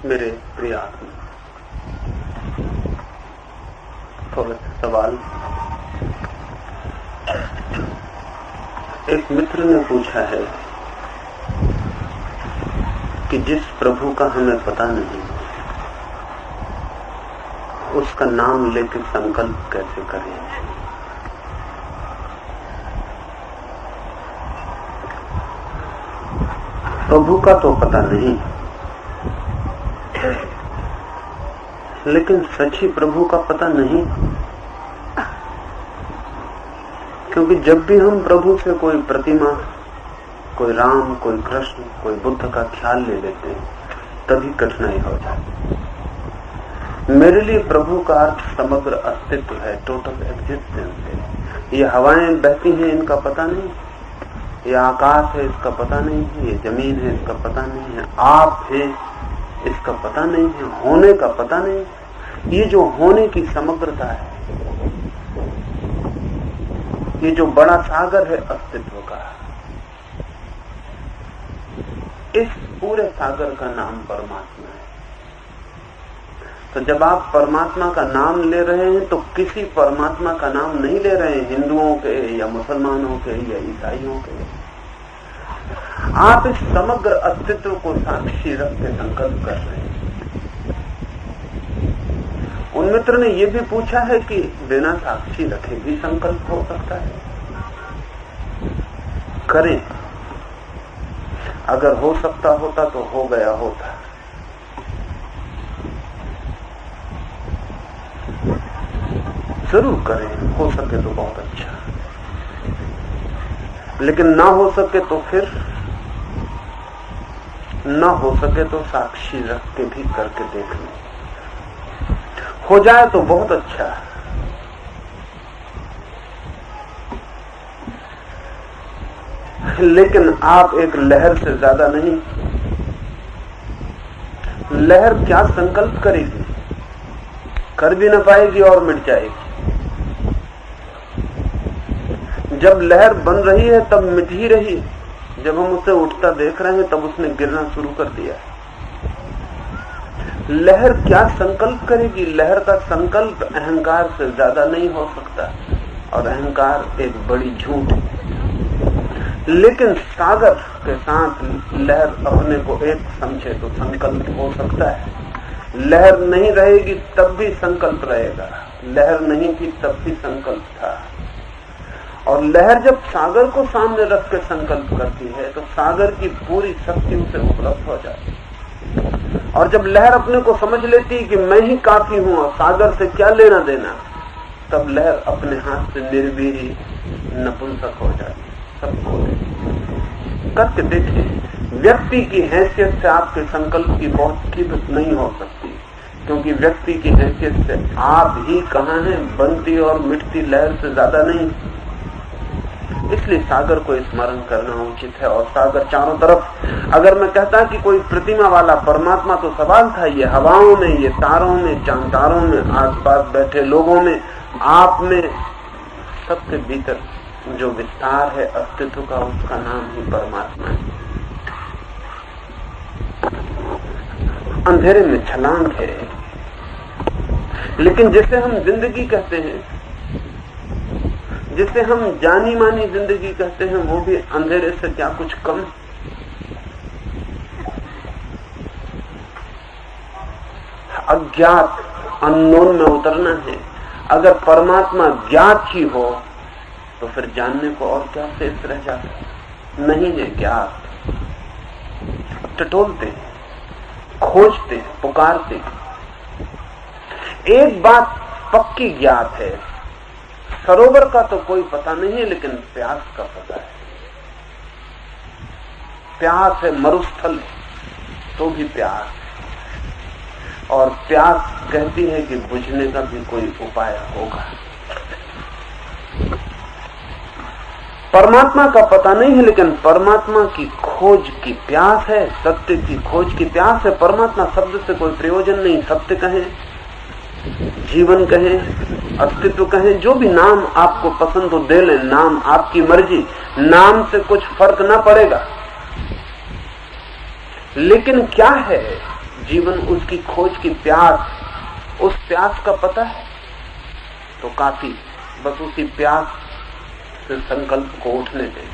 मेरे प्रिय आत्मा, थोड़े सवाल। एक मित्र ने पूछा है कि जिस प्रभु का हमें पता नहीं, उसका नाम लेकर संकल्प कैसे करें। प्रभु का तो पता नहीं, लेकिन सच्ची प्रभु का पता नहीं, क्योंकि जब भी हम प्रभु से कोई प्रतिमा, कोई राम, कोई कृष्ण, कोई बुद्ध का ख्याल ले लेते हैं, तभी कठिनाई हो जाती है। मेरे लिए प्रभु का अर्थ समग्र अस्तित्व है, टोटल एग्जिस्टेंस है। ये हवाएं बहती हैं, इनका पता नहीं, ये आकाश है, इसका पता नहीं है, ये जमीन है, इसका पता नहीं है, आप है, इसका पता नहीं है, होने का पता नहीं। ये जो होने की समग्रता है, ये जो बड़ा सागर है अस्तित्व का, इस पूरे सागर का नाम परमात्मा है। तो जब आप परमात्मा का नाम ले रहे हैं तो किसी परमात्मा का नाम नहीं ले रहे हैं, हिंदुओं के या मुसलमानों के या ईसाइयों के। आप इस समग्र अस्तित्व को साक्षी रख के संकल्प कर रहे हैं। उन मित्र ने यह भी पूछा है कि बिना साक्षी रखे भी संकल्प हो सकता है। करें, अगर हो सकता होता तो हो गया होता। जरूर करें, हो सके तो बहुत अच्छा, लेकिन ना हो सके तो फिर ना हो सके तो साक्षी रख के भी करके देख लें। हो जाए तो बहुत अच्छा है, लेकिन आप एक लहर से ज्यादा नहीं। लहर क्या संकल्प करेगी, कर भी ना पाएगी और मिट जाएगी। जब लहर बन रही है तब मिट ही रही है, जब हम उसे उठता देख रहे हैं तब उसने गिरना शुरू कर दिया है। लहर क्या संकल्प करेगी, लहर का संकल्प अहंकार से ज्यादा नहीं हो सकता, और अहंकार एक बड़ी झूठ है। लेकिन सागर के साथ लहर अपने को एक समझे तो संकल्प हो सकता है। लहर नहीं रहेगी तब भी संकल्प रहेगा, लहर नहीं थी तब भी संकल्प था। और लहर जब सागर को सामने रख के संकल्प करती है तो सागर की पूरी शक्ति उसे उपलब्ध हो जाती है। और जब लहर अपने को समझ लेती है कि मैं ही काफी हूं और सागर से क्या लेना देना, तब लहर अपने हाथ से निर्वीरी नपुंसक हो जाती है। सबको करके देखिए। व्यक्ति की हैसियत से आपके संकल्प की बहुत कीमत नहीं हो सकती, क्योंकि व्यक्ति की हैसियत से आप ही कहां हैं, बनती और मिटती लहर से ज्यादा नहीं। इसलिए सागर को स्मरण करना उचित है। और सागर चारों तरफ, अगर मैं कहता कि कोई प्रतिमा वाला परमात्मा, तो सवाल था ये हवाओं में, ये तारों में, चांद तारों में, आसपास बैठे लोगों में, आप में, सबके भीतर जो विस्तार है अस्तित्व का, उसका नाम ही परमात्मा है। अंधेरे में छलांग है, लेकिन जिसे हम जिंदगी कहते हैं, जिसे हम जानी मानी जिंदगी कहते हैं, वो भी अंधेरे से क्या कुछ कम। अज्ञात अननोन में उतरना है। अगर परमात्मा ज्ञात ही हो तो फिर जानने को और क्या शेष रह जाता है। नहीं है ज्ञात, टटोलते हैं, खोजते हैं, पुकारते हैं। एक बात पक्की ज्ञात है, सरोवर का तो कोई पता नहीं है, लेकिन प्यास का पता है। प्यास है, मरुस्थल तो भी प्यास है, और प्यास कहती है कि बुझने का भी कोई उपाय होगा। परमात्मा का पता नहीं है, लेकिन परमात्मा की खोज की प्यास है, सत्य की खोज की प्यास है। परमात्मा शब्द से कोई प्रयोजन नहीं, सत्य कहें, जीवन कहें, अस्तित्व कहें, जो भी नाम आपको पसंद हो दे लें, नाम आपकी मर्जी, नाम से कुछ फर्क ना पड़ेगा। लेकिन क्या है जीवन उसकी खोज की प्यास, उस प्यास का पता है तो काफी, बस उसी प्यास से संकल्प को उठने दे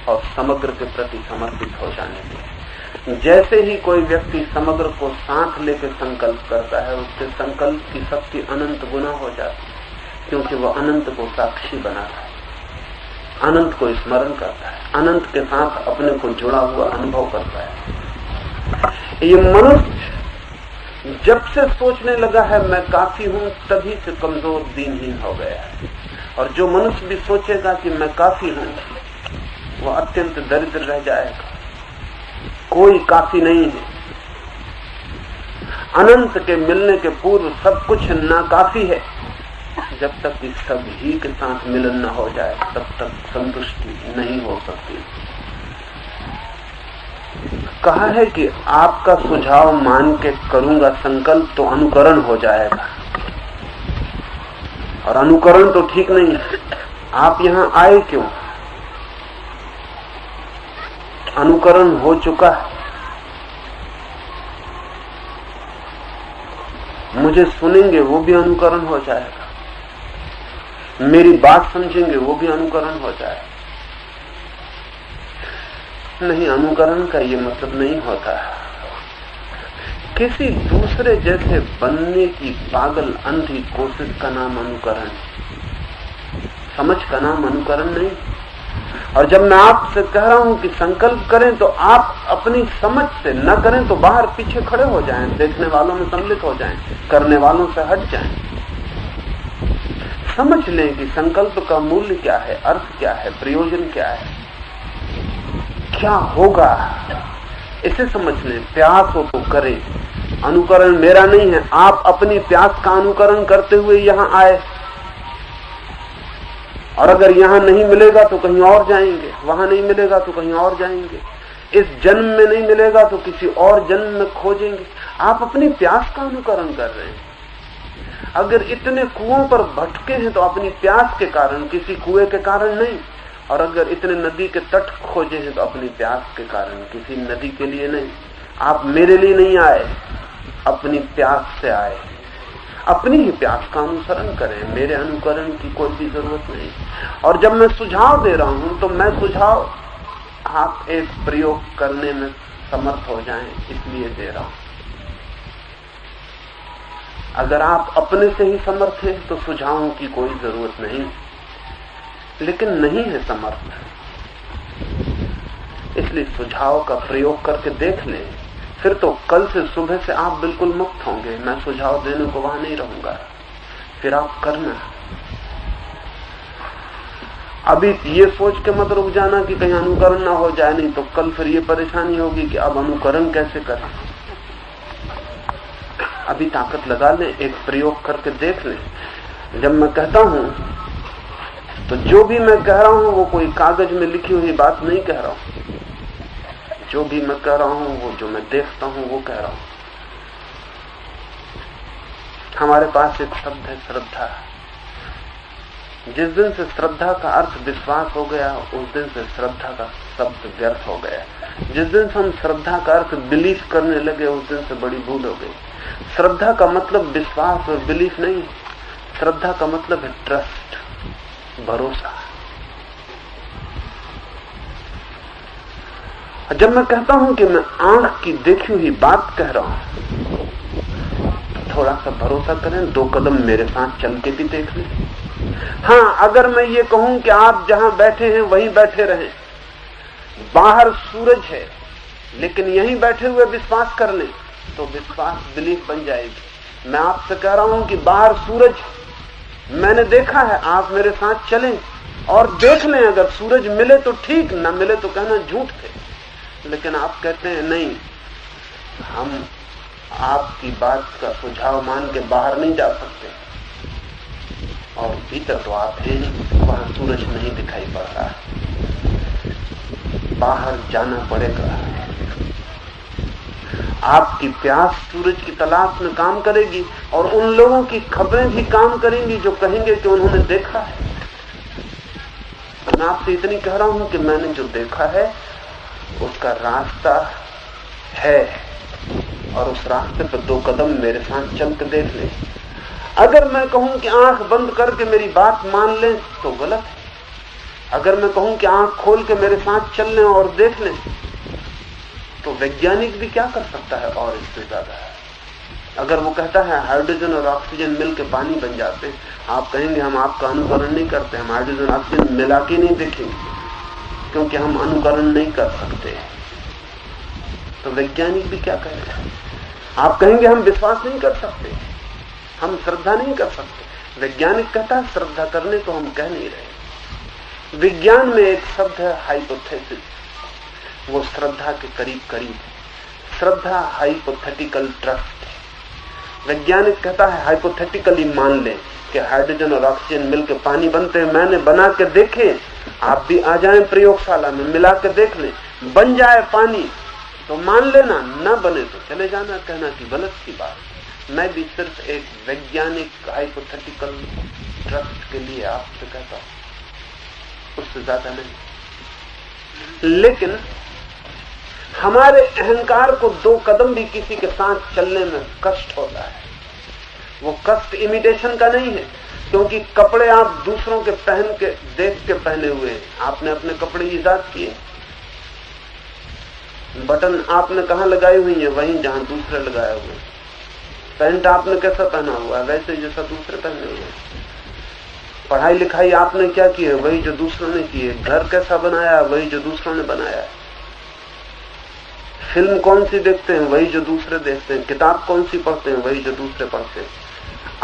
और समग्र के प्रति समर्पित हो जाने दे। जैसे ही कोई व्यक्ति समग्र को साथ लेकर संकल्प करता है, उसके संकल्प की शक्ति अनंत गुना हो जाती है, क्योंकि वह अनंत को साक्षी बनाता है, अनंत को स्मरण करता है, अनंत के साथ अपने को जुड़ा हुआ अनुभव करता है। ये मनुष्य जब से सोचने लगा है मैं काफी हूं, तभी से कमजोर दीनहीन हो गया है। और जो मनुष्य भी सोचेगा कि मैं काफी हूं, वह अत्यंत दरिद्र रह जाएगा। कोई काफी नहीं है। अनंत के मिलने के पूर्व सब कुछ नाकाफी है। जब तक इस सब ही के साथ मिलन न हो जाए, तब तक संतुष्टि नहीं हो सकती। कहा है कि आपका सुझाव मान के करूंगा संकल्प तो अनुकरण हो जाएगा, और अनुकरण तो ठीक नहीं है। आप यहां आए क्यों? अनुकरण हो चुका है। मुझे सुनेंगे वो भी अनुकरण हो जाएगा, मेरी बात समझेंगे वो भी अनुकरण हो जाएगा। नहीं, अनुकरण का ये मतलब नहीं होता। किसी दूसरे जैसे बनने की पागल अंधी कोशिश का नाम अनुकरण, समझ का नाम अनुकरण नहीं। और जब मैं आपसे कह रहा हूं कि संकल्प करें, तो आप अपनी समझ से न करें तो बाहर पीछे खड़े हो जाएं, देखने वालों में सम्मिलित हो जाएं, करने वालों से हट जाएं। समझ लें कि संकल्प का मूल्य क्या है, अर्थ क्या है, प्रयोजन क्या है, क्या होगा, इसे समझ लें। प्यास हो तो करें। अनुकरण मेरा नहीं है। आप अपनी प्यास का अनुकरण करते हुए यहां आए, और अगर यहां नहीं मिलेगा तो कहीं और जाएंगे, वहां नहीं मिलेगा तो कहीं और जाएंगे, इस जन्म में नहीं मिलेगा तो किसी और जन्म में खोजेंगे। आप अपनी प्यास का अनुकरण कर रहे हैं। अगर इतने कुओं पर भटके हैं तो अपनी प्यास के कारण, किसी कुएं के कारण नहीं। और अगर इतने नदी के तट खोजे हैं तो अपनी प्यास के कारण, किसी नदी के लिए नहीं। आप मेरे लिए नहीं आए, अपनी प्यास से आए। अपनी ही प्यास का अनुसरण करें, मेरे अनुकरण की कोई भी जरूरत नहीं। और जब मैं सुझाव दे रहा हूं तो मैं सुझाव आप एक प्रयोग करने में समर्थ हो जाएं, इसलिए दे रहा हूं। अगर आप अपने से ही समर्थ हैं तो सुझावों की कोई जरूरत नहीं, लेकिन नहीं है समर्थ, इसलिए सुझाव का प्रयोग करके देख लें। फिर तो कल से सुबह से आप बिल्कुल मुक्त होंगे। मैं सुझाव देने को वहां नहीं रहूंगा, फिर आप करना। अभी ये सोच के मत रुक जाना कि कहीं अनुकरण ना हो जाए, नहीं तो कल फिर ये परेशानी होगी कि अब अनुकरण कैसे करें। अभी ताकत लगा लें, एक प्रयोग करके देख लें। जब मैं कहता हूं तो जो भी मैं कह रहा हूं वो कोई कागज में लिखी हुई बात नहीं कह रहा हूं। जो भी मैं कह रहा हूं वो जो मैं देखता हूं वो कह रहा हूं। हमारे पास एक शब्द है श्रद्धा। जिस दिन से श्रद्धा का अर्थ विश्वास हो गया, उस दिन से श्रद्धा का शब्द व्यर्थ हो गया। जिस दिन से हम श्रद्धा का अर्थ बिलीफ करने लगे, उस दिन से बड़ी भूल हो गई। श्रद्धा का मतलब विश्वास और बिलीफ नहीं। श्रद्धा का मतलब है ट्रस्ट, भरोसा। जब मैं कहता हूं कि मैं आंख की देखी हुई बात कह रहा हूं, तो थोड़ा सा भरोसा करें, 2 कदम मेरे साथ चल के भी देख लें। हाँ, अगर मैं ये कहूं कि आप जहां बैठे हैं वहीं बैठे रहें, बाहर सूरज है लेकिन यहीं बैठे हुए विश्वास कर लें, तो विश्वास बिलीफ बन जाएगी। मैं आपसे कह रहा हूं कि बाहर सूरज मैंने देखा है, आप मेरे साथ चलें और देख लें। अगर सूरज मिले तो ठीक, न मिले तो कहना झूठ थे। लेकिन आप कहते हैं नहीं, हम आपकी बात का सुझाव मान के बाहर नहीं जा सकते, और भीतर तो आप हैं नहीं, वहां सूरज नहीं दिखाई पड़ रहा है, बाहर जाना पड़ेगा। आपकी प्यास सूरज की तलाश में काम करेगी, और उन लोगों की खबरें भी काम करेंगी जो कहेंगे कि उन्होंने देखा है। मैं आपसे इतनी कह रहा हूं कि मैंने जो देखा है उसका रास्ता है, और उस रास्ते पर 2 कदम मेरे साथ चल के देख लें। अगर मैं कहूं कि आंख बंद करके मेरी बात मान लें तो गलत है। अगर मैं कहूं कि आंख खोल के मेरे साथ चल लें और देख लें तो वैज्ञानिक भी क्या कर सकता है और इससे ज्यादा है। अगर वो कहता है हाइड्रोजन और ऑक्सीजन मिलकर पानी बन जाते हैं, आप कहेंगे हम आपका अनुकरण नहीं करते, हम हाइड्रोजन ऑक्सीजन मिला के नहीं देखेंगे, क्योंकि हम अनुकरण नहीं कर सकते। तो वैज्ञानिक भी क्या कहेगा। आप कहेंगे हम विश्वास नहीं कर सकते, हम श्रद्धा नहीं कर सकते। वैज्ञानिक कहता है श्रद्धा करने को हम कह नहीं रहे। विज्ञान में एक शब्द है हाइपोथेसिस, वो श्रद्धा के करीब करीब। श्रद्धा हाइपोथेटिकल ट्रस्ट। वैज्ञानिक कहता है हाइपोथेटिकली मान लें कि हाइड्रोजन और ऑक्सीजन मिलकर पानी बनते हैं, मैंने बना के देखे, आप भी आ जाएं प्रयोगशाला में, मिला के देख लें, बन जाए पानी तो मान लेना, न बने तो चले जाना, कहना कि गलत की बात। मैं भी सिर्फ एक वैज्ञानिक हाइपोथेटिकल ट्रस्ट के लिए आपसे कहता हूं, उससे ज्यादा नहीं। लेकिन हमारे अहंकार को 2 कदम भी किसी के साथ चलने में कष्ट होता है। वो कष्ट इमिटेशन का नहीं है, क्योंकि कपड़े आप दूसरों के पहन के देख के पहने हुए हैं, आपने अपने कपड़े ईजाद किए। बटन आपने कहां लगाई हुई है, वहीं जहां दूसरे लगाए हुए। पैंट आपने कैसा पहना हुआ है, वैसे जैसा दूसरे पहने हुए। पढ़ाई लिखाई आपने क्या की है, वही जो दूसरों ने की है। घर कैसा बनाया है, वही जो दूसरों ने बनाया है। फिल्म कौन सी देखते हैं, वही जो दूसरे देखते हैं। किताब कौन सी पढ़ते हैं, वही जो दूसरे पढ़ते हैं।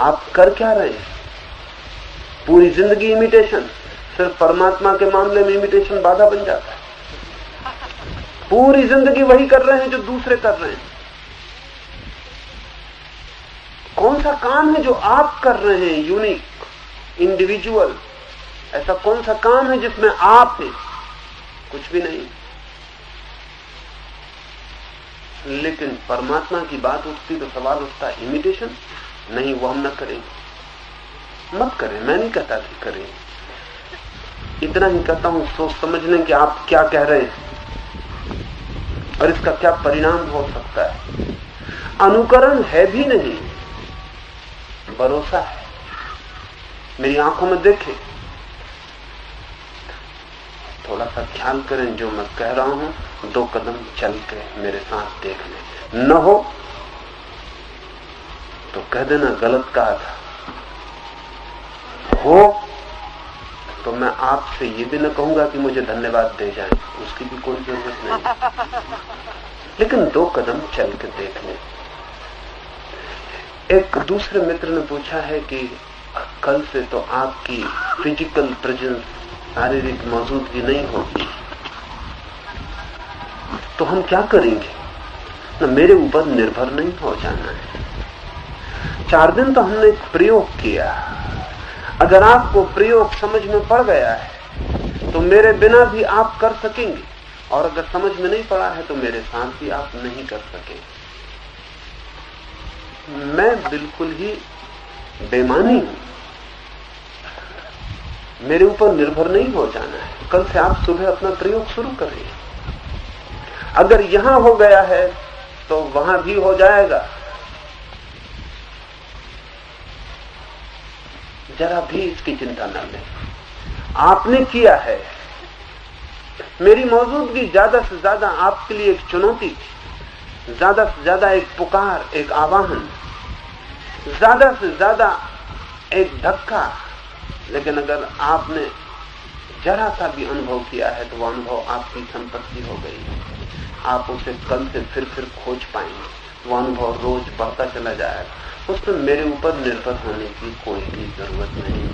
आप कर क्या रहे हैं? पूरी जिंदगी इमिटेशन। सिर्फ परमात्मा के मामले में इमिटेशन बाधा बन जाता है। पूरी जिंदगी वही कर रहे हैं जो दूसरे कर रहे हैं। कौन सा काम है जो आप कर रहे हैं यूनिक, इंडिविजुअल? ऐसा कौन सा काम है जिसमें आप हैं? कुछ भी नहीं। लेकिन परमात्मा की बात उठती तो सवाल उठता है इमिटेशन? नहीं, वो हम न करेंगे। मत करें, मैं नहीं कहता कि करें, इतना ही कहता हूं सोच समझ लें कि आप क्या कह रहे हैं और इसका क्या परिणाम हो सकता है। अनुकरण है भी नहीं, भरोसा है। मेरी आंखों में देखें, थोड़ा सा ख्याल करें जो मैं कह रहा हूं, 2 कदम चल के मेरे साथ देख लें। न हो तो कह देना गलत कहा था, हो तो मैं आपसे ये भी न कहूंगा कि मुझे धन्यवाद दे जाएं, उसकी भी कोई जरूरत नहीं। लेकिन 2 कदम चल के देख लें। एक दूसरे मित्र ने पूछा है कि कल से तो आपकी फिजिकल प्रेजेंस, शारीरिक मौजूदगी नहीं होगी, तो हम क्या करेंगे? ना मेरे ऊपर निर्भर नहीं हो जाना है। 4 दिन तो हमने एक प्रयोग किया। अगर आपको प्रयोग समझ में पड़ गया है तो मेरे बिना भी आप कर सकेंगे, और अगर समझ में नहीं पड़ा है तो मेरे साथ भी आप नहीं कर सकेंगे। मैं बिल्कुल ही बेमानी हूं, मेरे ऊपर निर्भर नहीं हो जाना है। कल से आप सुबह अपना प्रयोग शुरू करें। अगर यहां हो गया है तो वहां भी हो जाएगा। जरा भी इसकी चिंता न लें। आपने किया है। मेरी मौजूदगी ज्यादा से ज्यादा आपके लिए एक चुनौती थी, ज्यादा से ज्यादा एक पुकार, एक आवाहन, ज्यादा से ज्यादा एक धक्का। लेकिन अगर आपने जरा सा भी अनुभव किया है तो वो अनुभव आपकी संपत्ति हो गई। आप उसे कल से फिर खोज पाएंगे। वो अनुभव रोज बढ़ता चला जाएगा। उसमें मेरे ऊपर निर्भर होने की कोई भी जरूरत नहीं।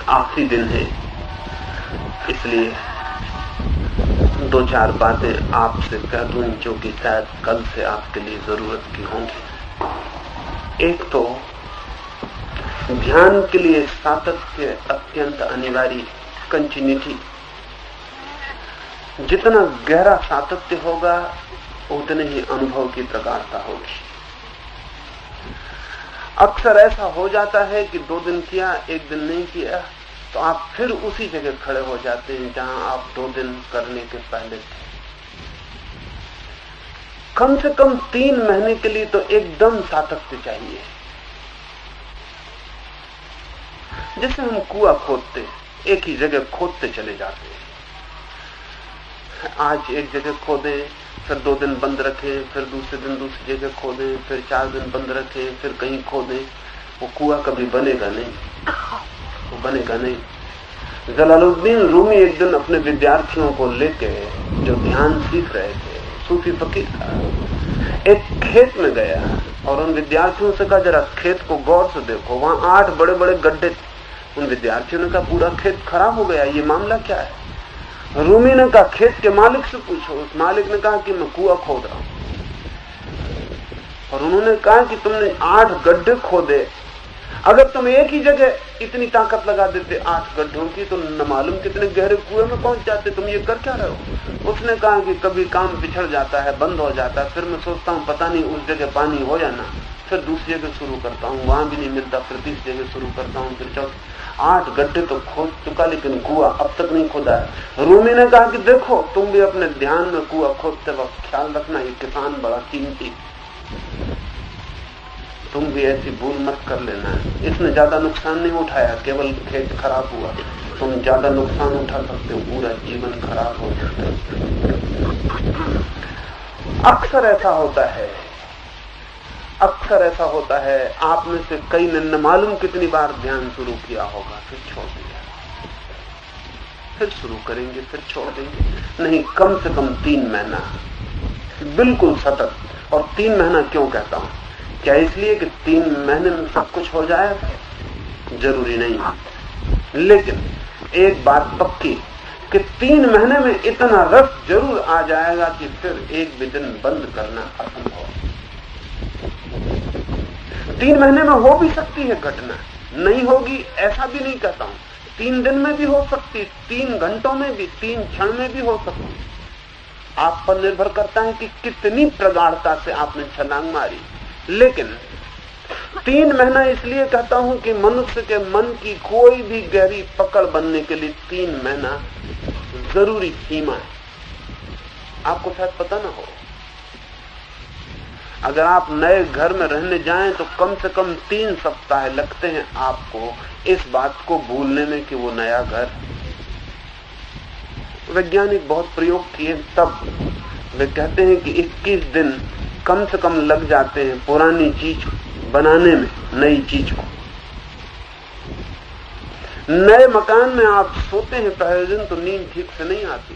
आखिरी दिन है, इसलिए 2-4 बातें आपसे कह दूं जो कि शायद कल से आपके लिए जरूरत की होंगी। एक तो ध्यान के लिए सातत्य अत्यंत अनिवार्य, कंटिन्यूटी। जितना गहरा सातत्य होगा उतने ही अनुभव की प्रगाढ़ता होगी। अक्सर ऐसा हो जाता है कि 2 दिन किया, 1 दिन नहीं किया, तो आप फिर उसी जगह खड़े हो जाते हैं जहां आप 2 दिन करने के पहले थे। कम से कम 3 महीने के लिए तो एकदम सातत्य चाहिए। जैसे हम कुआं खोदते, एक ही जगह खोदते चले जाते हैं। आज एक जगह खोदें, फिर 2 दिन बंद रखें, फिर दूसरे दिन दूसरी जगह खोदें, फिर 4 दिन बंद रखें, फिर कहीं खोदें, वो कुआं कभी बनेगा नहीं, वो बनेगा नहीं। जलालुद्दीन रूमी एक दिन अपने विद्यार्थियों को लेके, जो ध्यान सीख रहे थे, सूफी फकीर था, एक खेत में गया और उन विद्यार्थियों से कहा, जरा खेत को गौर से देखो। वहां 8 बड़े बड़े गड्ढे थे। उन विद्यार्थियों ने कहा, पूरा खेत खराब हो गया, ये मामला क्या है? रूमी ने कहा, खेत के मालिक से पूछो। उस मालिक ने कहा कि मैं कुआं खोद रहा हूं। और उन्होंने कहा कि तुमने 8 गड्ढे खोदे, अगर तुम एक ही जगह इतनी ताकत लगा देते 8 गड्ढों की, तो न मालूम कितने गहरे कुएं में पहुंच जाते। तुम ये कर क्या रहे हो? उसने कहा कि कभी काम पिछड़ जाता है, बंद हो जाता है, फिर मैं सोचता हूं पता नहीं उस जगह पानी हो या ना, फिर दूसरी जगह शुरू करता हूं, वहां भी नहीं मिलता, फिर तीसरी जगह शुरू करता हूं, फिर चौथी। 8 गड्ढे तो खोद चुका, लेकिन कुआं अब तक नहीं खोदा है। रूमी ने कहा कि देखो, तुम भी अपने ध्यान में कुआं खोदते वक्त ख्याल रखना, ये किसान बड़ा कीमती, तुम भी ऐसी भूल मत कर लेना। इसने ज्यादा नुकसान नहीं उठाया, केवल खेत खराब हुआ। तुम ज्यादा नुकसान उठा सकते हो, पूरा जीवन खराब हो सकता है। अक्सर ऐसा होता है, अक्सर ऐसा होता है। आप में से कई ने न मालूम कितनी बार ध्यान शुरू किया होगा, फिर छोड़ दिया, फिर शुरू करेंगे, फिर छोड़ देंगे। नहीं, कम से कम 3 महीना बिल्कुल सतत। और 3 महीना क्यों कहता हूं? क्या इसलिए कि 3 महीने में सब कुछ हो जाएगा? जरूरी नहीं, लेकिन एक बात पक्की कि 3 महीने में इतना रस जरूर आ जाएगा कि फिर एक भी दिन बंद करना असंभव। 3 महीने में हो भी सकती है घटना, नहीं होगी ऐसा भी नहीं कहता हूं। 3 दिन में भी हो सकती, 3 घंटों में भी, 3 क्षण में भी हो सकती। आप पर निर्भर करता है कि कितनी प्रगाढ़ता से आपने छलांग मारी। लेकिन 3 महीना इसलिए कहता हूं कि मनुष्य के मन की कोई भी गहरी पकड़ बनने के लिए 3 महीना जरूरी सीमा है। आपको शायद पता ना हो, अगर आप नए घर में रहने जाएं तो कम से कम 3 सप्ताह लगते हैं आपको इस बात को भूलने में कि वो नया घर। वैज्ञानिक बहुत प्रयोग किए, तब वे कहते हैं कि 21 दिन कम से कम लग जाते हैं पुरानी चीज बनाने में, नई चीज को। नए मकान में आप सोते हैं पहले दिन तो नींद ठीक से नहीं आती।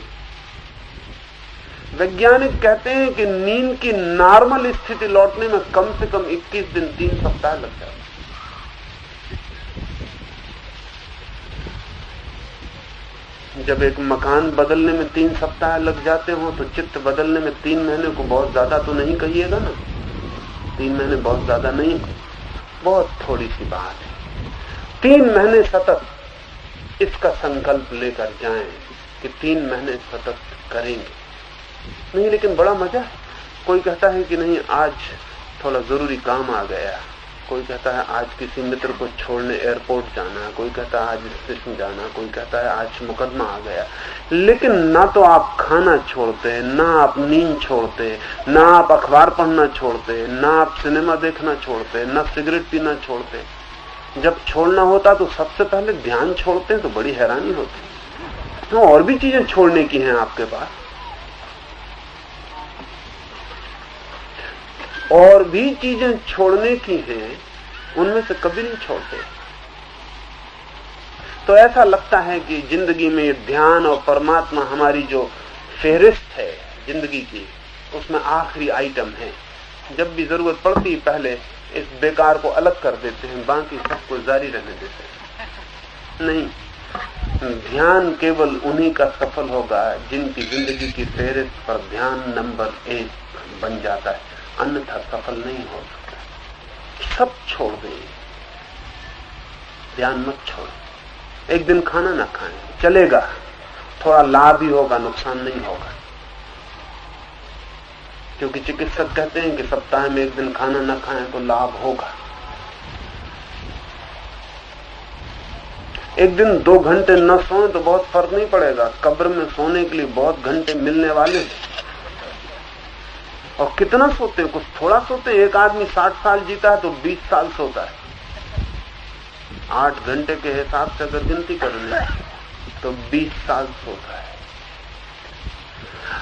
वैज्ञानिक कहते हैं कि नींद की नॉर्मल स्थिति लौटने में कम से कम 21 दिन, 3 सप्ताह लग जाते हैं। जब एक मकान बदलने में 3 सप्ताह लग जाते हो तो चित्त बदलने में 3 महीने को बहुत ज्यादा तो नहीं कहिएगा ना। 3 महीने बहुत ज्यादा नहीं, बहुत थोड़ी सी बात है। 3 महीने सतत इसका संकल्प लेकर जाएं कि 3 महीने सतत करेंगे। नहीं, लेकिन बड़ा मजा है। कोई कहता है कि नहीं, आज थोड़ा जरूरी काम आ गया, कोई कहता है आज किसी मित्र को छोड़ने एयरपोर्ट जाना, कोई कहता है आज स्टेशन जाना, कोई कहता है आज मुकदमा आ गया। लेकिन ना तो आप खाना छोड़ते, ना आप नींद छोड़ते, ना आप अखबार पढ़ना छोड़ते, ना आप सिनेमा देखना छोड़ते, ना सिगरेट पीना छोड़ते। जब छोड़ना होता तो सबसे पहले ध्यान छोड़ते हैं, तो बड़ी हैरानी होती। तो और भी चीजें छोड़ने की हैं आपके पास, और भी चीजें छोड़ने की हैं, उनमें से कभी नहीं छोड़ते। तो ऐसा लगता है कि जिंदगी में ध्यान और परमात्मा हमारी जो फेहरिस्त है जिंदगी की, उसमें आखिरी आइटम है। जब भी जरूरत पड़ती पहले इस बेकार को अलग कर देते हैं, बाकी सबको जारी रहने देते हैं। नहीं, ध्यान केवल उन्हीं का सफल होगा जिनकी जिंदगी की फेहरिस्त पर ध्यान नंबर 1 बन जाता है, अन्यथा सफल नहीं हो सकता। सब छोड़ दें, ध्यान मत छोड़ो। एक दिन खाना ना खाएं, चलेगा, थोड़ा लाभ ही होगा, नुकसान नहीं होगा। क्योंकि चिकित्सक कहते हैं कि सप्ताह में 1 दिन खाना ना खाएं तो लाभ होगा। एक दिन 2 घंटे न सोए तो बहुत फर्क नहीं पड़ेगा, कब्र में सोने के लिए बहुत घंटे मिलने वाले हैं। और कितना सोते हैं? कुछ थोड़ा सोते हैं। एक आदमी 60 साल जीता है तो 20 साल सोता है। 8 घंटे के हिसाब से अगर गिनती करने तो 20 साल सोता है।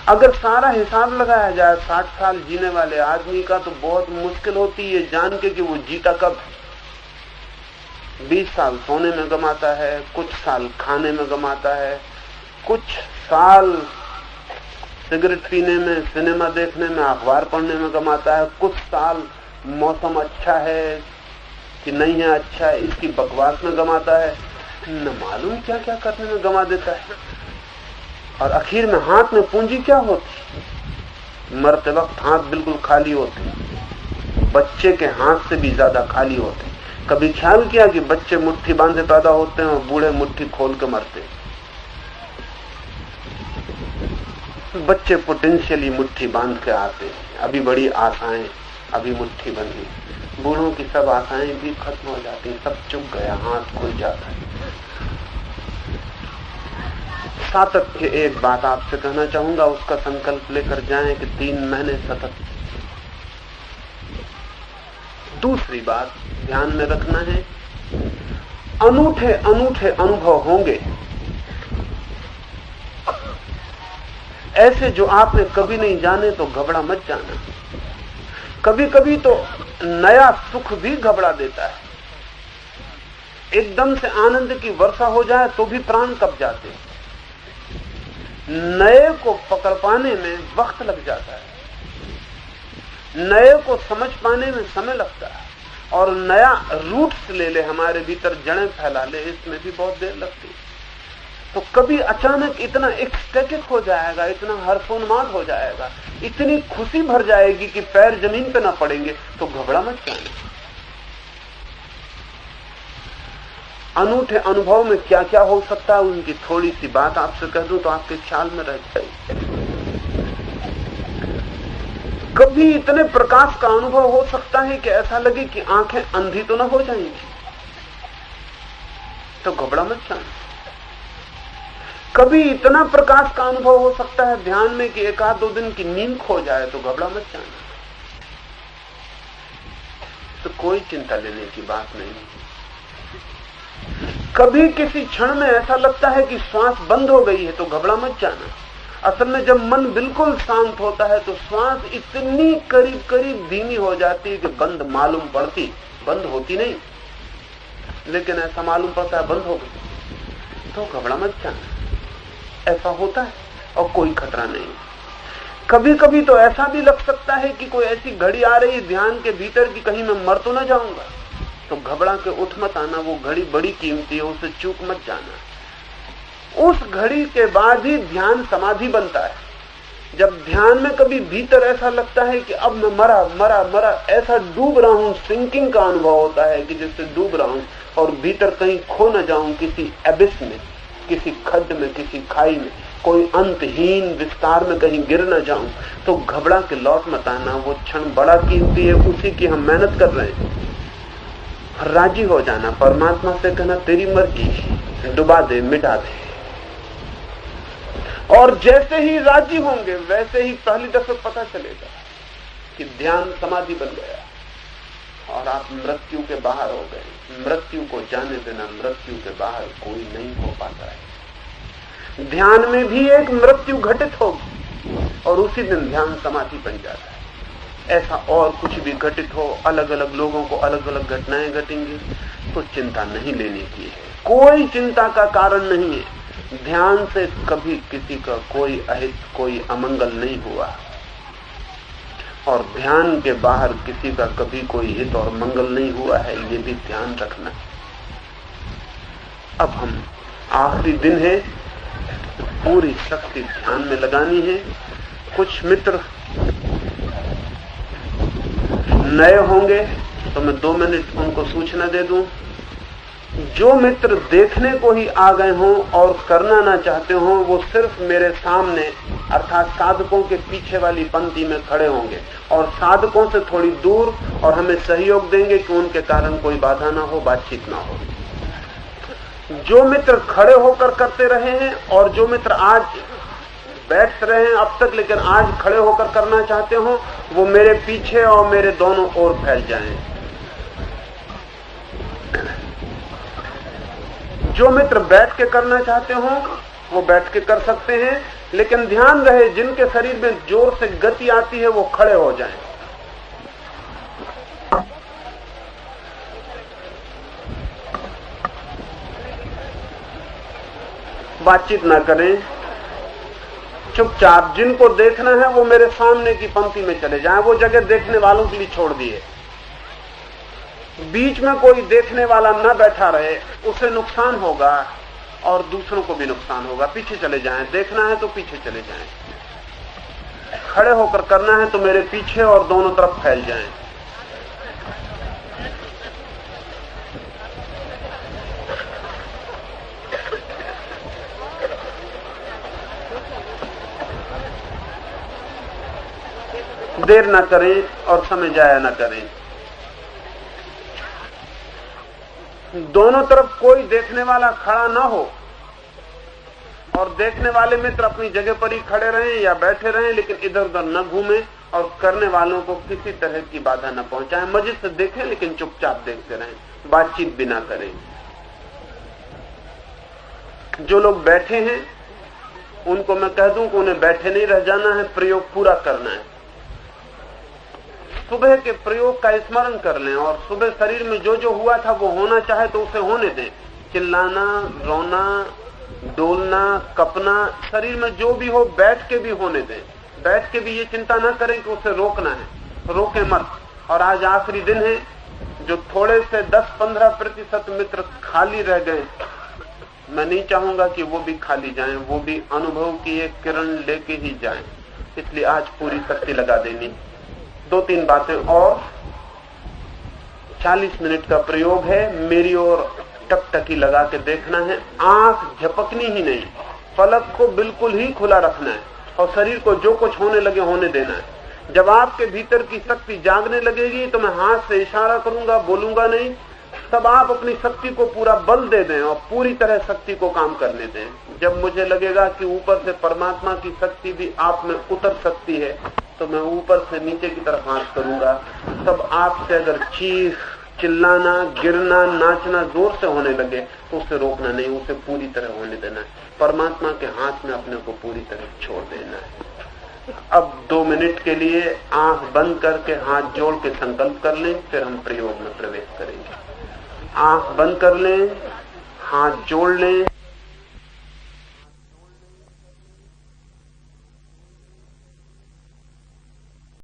अगर सारा हिसाब लगाया जाए 60 साल जीने वाले आदमी का तो बहुत मुश्किल होती है जान के कि वो जीता कब। 20 साल सोने में गमाता है, कुछ साल खाने में गमाता है, कुछ साल सिगरेट पीने में, सिनेमा देखने में, अखबार पढ़ने में गमाता है, कुछ साल मौसम अच्छा है कि नहीं है अच्छा है इसकी बकवास में गमाता है, न मालूम क्या क्या करने में गमा देता है। और आखिर में हाथ में पूंजी क्या होती? मरते वक्त हाथ बिल्कुल खाली होते, बच्चे के हाथ से भी ज्यादा खाली होते। कभी ख्याल किया कि बच्चे मुट्ठी बांधे पैदा होते हैं और बूढ़े मुट्ठी खोल के मरते? बच्चे पोटेंशियली मुट्ठी बांध के आते हैं, अभी बड़ी आशाएं, अभी मुट्ठी बंधी। बूढ़ों की सब आशाएं भी खत्म हो जाती, सब चुक गया, हाथ खुल जाता है। सातत्य, एक बात आपसे कहना चाहूंगा, उसका संकल्प लेकर जाएं कि 3 महीने सतत। दूसरी बात ध्यान में रखना है, अनूठे अनूठे अनुभव होंगे ऐसे जो आपने कभी नहीं जाने, तो घबरा मत जाना। कभी कभी तो नया सुख भी घबरा देता है। एकदम से आनंद की वर्षा हो जाए तो भी प्राण कब जाते। नए को पकड़ पाने में वक्त लग जाता है, नए को समझ पाने में समय लगता है, और नया रूट्स ले ले, हमारे भीतर जड़ें फैला ले, इसमें भी बहुत देर लगती है। तो कभी अचानक इतना एक्सटेटिक हो जाएगा, इतना हर्षोन्माद हो जाएगा, इतनी खुशी भर जाएगी कि पैर जमीन पे ना पड़ेंगे, तो घबरा मत जाना। अनूठे अनुभव में क्या क्या हो सकता है, उनकी थोड़ी सी बात आपसे कह दूं तो आपके ख्याल में रह जाएगी। कभी इतने प्रकाश का अनुभव हो सकता है कि ऐसा लगे कि आंखें अंधी तो ना हो जाएंगी, तो घबरा मत जाना। कभी इतना प्रकाश का अनुभव हो सकता है ध्यान में कि 1-2 दिन की नींद खो जाए, तो घबरा मत जाना। तो कोई चिंता लेने की बात नहीं। कभी किसी क्षण में ऐसा लगता है कि श्वास बंद हो गई है, तो घबरा मत जाना। असल में जब मन बिल्कुल शांत होता है तो श्वास इतनी करीब करीब धीमी हो जाती है कि बंद मालूम पड़ती, बंद होती नहीं, लेकिन ऐसा मालूम पड़ता है बंद हो गई, तो घबरा मत जाना। ऐसा होता है और कोई खतरा नहीं। कभी कभी तो ऐसा भी लग सकता है कि कोई ऐसी घड़ी आ रही है ध्यान के भीतर कि कहीं मैं मर तो ना जाऊंगा, तो घबरा के उठ मत आना। वो घड़ी बड़ी कीमती है, उसे चूक मत जाना। उस घड़ी के बाद ही ध्यान समाधि बनता है। जब ध्यान में कभी भीतर ऐसा लगता है कि अब मैं मरा मरा मरा, ऐसा डूब रहा हूं, सिंकिंग का अनुभव होता है कि जैसे डूब रहा हूं और भीतर कहीं खो न जाऊं, किसी एबिस में, किसी खड्ड में, किसी खाई में, कोई अंतहीन विस्तार में कहीं गिर न जाऊं, तो घबरा के लौट मत आना। वो क्षण बड़ा कीमती है, उसी की हम मेहनत कर रहे हैं। राजी हो जाना, परमात्मा से कहना तेरी मर्जी, डुबा दे, मिटा दे। और जैसे ही राजी होंगे वैसे ही पहली दफे पता चलेगा कि ध्यान समाधि बन गया और आप मृत्यु के बाहर हो गए। मृत्यु को जाने देना, मृत्यु के बाहर कोई नहीं हो पाता है। ध्यान में भी एक मृत्यु घटित होगी और उसी दिन ध्यान समाधि बन जाता है। ऐसा और कुछ भी घटित हो, अलग अलग लोगों को अलग अलग घटनाएं घटेंगी, तो चिंता नहीं लेने की है, कोई चिंता का कारण नहीं है। ध्यान से कभी किसी का कोई अहित, कोई अमंगल नहीं हुआ, और ध्यान के बाहर किसी का कभी कोई हित और मंगल नहीं हुआ है, ये भी ध्यान रखना। अब हम आखिरी दिन है, पूरी शक्ति ध्यान में लगानी है। कुछ मित्र नए होंगे तो मैं 2 मिनट उनको सूचना दे दूं। जो मित्र देखने को ही आ गए हों और करना ना चाहते हों, वो सिर्फ मेरे सामने अर्थात साधकों के पीछे वाली पंक्ति में खड़े होंगे और साधकों से थोड़ी दूर, और हमें सहयोग देंगे कि उनके कारण कोई बाधा ना हो, बातचीत ना हो। जो मित्र खड़े होकर करते रहे हैं और जो मित्र आज बैठ रहे हैं अब तक लेकिन आज खड़े होकर करना चाहते हो, वो मेरे पीछे और मेरे दोनों ओर फैल जाएं। जो मित्र बैठ के करना चाहते हो वो बैठ के कर सकते हैं, लेकिन ध्यान रहे जिनके शरीर में जोर से गति आती है वो खड़े हो जाएं। बातचीत ना करें, चुपचाप जिनको देखना है वो मेरे सामने की पंक्ति में चले जाएं। वो जगह देखने वालों के लिए छोड़ दिए। बीच में कोई देखने वाला न बैठा रहे, उसे नुकसान होगा और दूसरों को भी नुकसान होगा। पीछे चले जाएं, देखना है तो पीछे चले जाएं। खड़े होकर करना है तो मेरे पीछे और दोनों तरफ फैल जाएं। देर न करें और समय जाया न करें। दोनों तरफ कोई देखने वाला खड़ा ना हो और देखने वाले मित्र अपनी जगह पर ही खड़े रहें या बैठे रहें, लेकिन इधर उधर न घूमें और करने वालों को किसी तरह की बाधा न पहुंचाएं। मजे से देखें लेकिन चुपचाप देखते रहें, बातचीत भी ना करें। जो लोग बैठे हैं उनको मैं कह दूं कि उन्हें बैठे नहीं रह जाना है, प्रयोग पूरा करना है। सुबह के प्रयोग का स्मरण कर लें और सुबह शरीर में जो जो हुआ था वो होना चाहे तो उसे होने दें। चिल्लाना, रोना, डोलना, कपना, शरीर में जो भी हो बैठ के भी होने दें। बैठ के भी ये चिंता ना करें कि उसे रोकना है, रोके मत। और आज आखिरी दिन है, जो थोड़े से 10-15% मित्र खाली रह गए, मैं नहीं चाहूंगा कि वो भी खाली जाएं, वो भी अनुभव की एक किरण लेके ही जाएं। इसलिए आज पूरी शक्ति लगा देनी। 2-3 बातें और। 40 मिनट का प्रयोग है। मेरी ओर टकटकी लगा के देखना है, आंख झपकनी ही नहीं, पलक को बिल्कुल ही खुला रखना है और शरीर को जो कुछ होने लगे होने देना है। जब आपके भीतर की शक्ति जागने लगेगी तो मैं हाथ से इशारा करूंगा, बोलूंगा नहीं, तब आप अपनी शक्ति को पूरा बल दे दें और पूरी तरह शक्ति को काम करने दें। जब मुझे लगेगा कि ऊपर से परमात्मा की शक्ति भी आप में उतर सकती है तो मैं ऊपर से नीचे की तरफ हाथ करूंगा। तब आपसे अगर चीख, चिल्लाना, गिरना, नाचना जोर से होने लगे तो उसे रोकना नहीं, उसे पूरी तरह होने देना है। परमात्मा के हाथ में अपने को पूरी तरह छोड़ देना है। अब 2 मिनट के लिए आंख बंद करके हाथ जोड़ के संकल्प कर लें, फिर हम प्रयोग में प्रवेश करेंगे। आंख बंद कर लें, हाथ जोड़ लें।